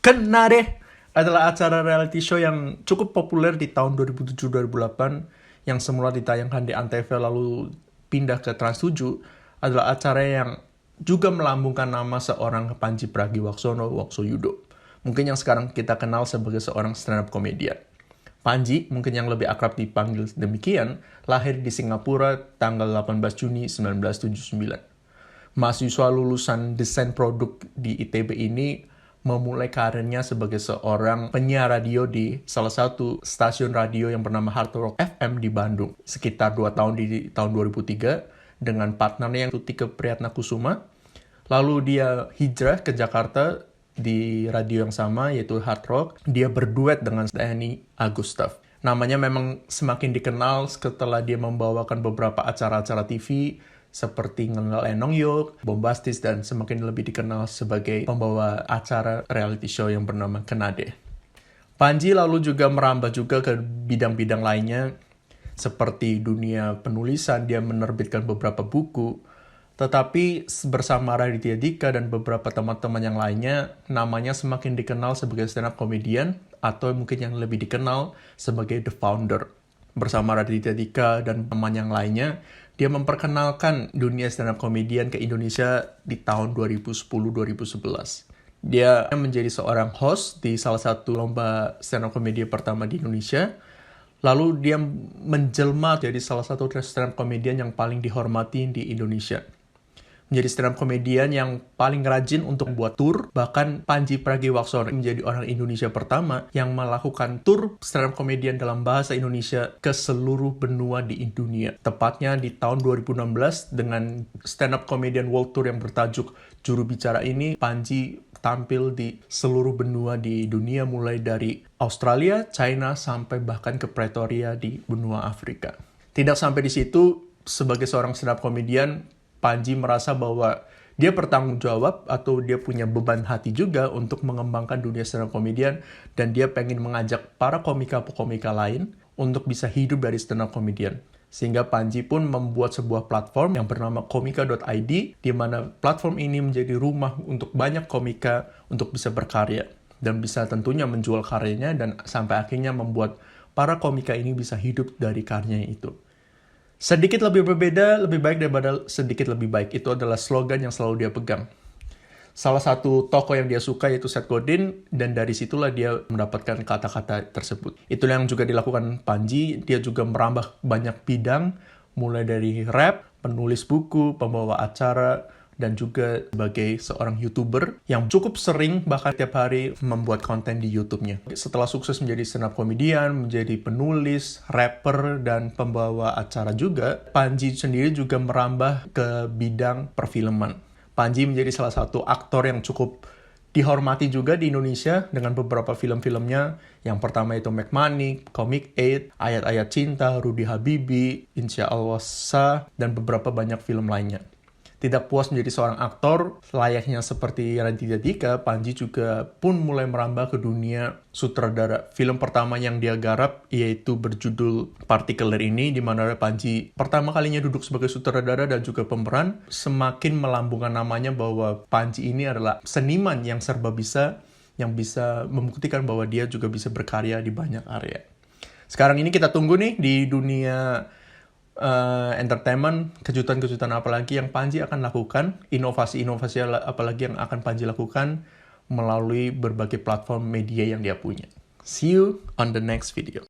Kena Deh adalah acara reality show yang cukup populer di tahun 2007-2008 yang semula ditayangkan di Antv lalu pindah ke Trans7 adalah acara yang juga melambungkan nama seorang Pandji Pragiwaksono Woksayudo. Mungkin yang sekarang kita kenal sebagai seorang stand-up comedian. Pandji, mungkin yang lebih akrab dipanggil demikian, lahir di Singapura tanggal 18 Juni 1979. Mahasiswa lulusan desain produk di ITB ini memulai karirnya sebagai seorang penyiar radio di salah satu stasiun radio yang bernama Hard Rock FM di Bandung. Sekitar 2 tahun di tahun 2003 dengan partnernya yang Tika Priyatnakusuma. Lalu dia hijrah ke Jakarta di radio yang sama yaitu Hard Rock. Dia berduet dengan Danny Agustaf. Namanya memang semakin dikenal setelah dia membawakan beberapa acara-acara TV seperti Ngenal Enong Yok, Bombastis, dan semakin lebih dikenal sebagai pembawa acara reality show yang bernama Kena Deh. Pandji lalu juga merambah juga ke bidang-bidang lainnya, seperti dunia penulisan, dia menerbitkan beberapa buku, tetapi bersama Raditya Dika dan beberapa teman-teman yang lainnya, namanya semakin dikenal sebagai stand-up comedian, atau mungkin yang lebih dikenal sebagai The Founder. Bersama Raditya Dika dan teman yang lainnya, dia memperkenalkan dunia stand-up comedian ke Indonesia di tahun 2010-2011. Dia menjadi seorang host di salah satu lomba stand-up comedian pertama di Indonesia. Lalu dia menjelma jadi salah satu stand-up comedian yang paling dihormati di Indonesia. Menjadi stand-up comedian yang paling rajin untuk membuat tour. Bahkan Pandji Pragiwaksono menjadi orang Indonesia pertama yang melakukan tour stand-up comedian dalam bahasa Indonesia ke seluruh benua di dunia. Tepatnya di tahun 2016 dengan stand-up comedian world tour yang bertajuk Juru Bicara ini, Pandji tampil di seluruh benua di dunia mulai dari Australia, China, sampai bahkan ke Pretoria di benua Afrika. Tidak sampai di situ, sebagai seorang stand-up comedian, Pandji merasa bahwa dia bertanggung jawab atau dia punya beban hati juga untuk mengembangkan dunia stand-up comedian dan dia pengen mengajak para komika-komika lain untuk bisa hidup dari stand-up comedian. Sehingga Pandji pun membuat sebuah platform yang bernama komika.id di mana platform ini menjadi rumah untuk banyak komika untuk bisa berkarya dan bisa tentunya menjual karyanya dan sampai akhirnya membuat para komika ini bisa hidup dari karyanya itu. Sedikit lebih berbeda, lebih baik daripada sedikit lebih baik. Itu adalah slogan yang selalu dia pegang. Salah satu tokoh yang dia suka yaitu Seth Godin, dan dari situlah dia mendapatkan kata-kata tersebut. Itulah yang juga dilakukan Pandji. Dia juga merambah banyak bidang, mulai dari rap, penulis buku, pembawa acara, dan juga sebagai seorang YouTuber yang cukup sering bahkan tiap hari membuat konten di YouTube-nya. Setelah sukses menjadi stand-up comedian, menjadi penulis, rapper, dan pembawa acara juga, Pandji sendiri juga merambah ke bidang perfilman. Pandji menjadi salah satu aktor yang cukup dihormati juga di Indonesia dengan beberapa film-filmnya. Yang pertama itu McMoney, Comic 8, Ayat-Ayat Cinta, Rudy Habibi, Insya Allah Sah, dan beberapa banyak film lainnya. Tidak puas menjadi seorang aktor, layaknya seperti Raditya Dika, Pandji juga pun mulai merambah ke dunia sutradara. Film pertama yang dia garap yaitu berjudul Partikeler ini, di mana Pandji pertama kalinya duduk sebagai sutradara dan juga pemeran, semakin melambungkan namanya bahwa Pandji ini adalah seniman yang serba bisa, yang bisa membuktikan bahwa dia juga bisa berkarya di banyak area. Sekarang ini kita tunggu nih di dunia entertainment, kejutan-kejutan apa lagi yang Pandji akan lakukan, inovasi-inovasi apa lagi yang akan Pandji lakukan melalui berbagai platform media yang dia punya. See you on the next video.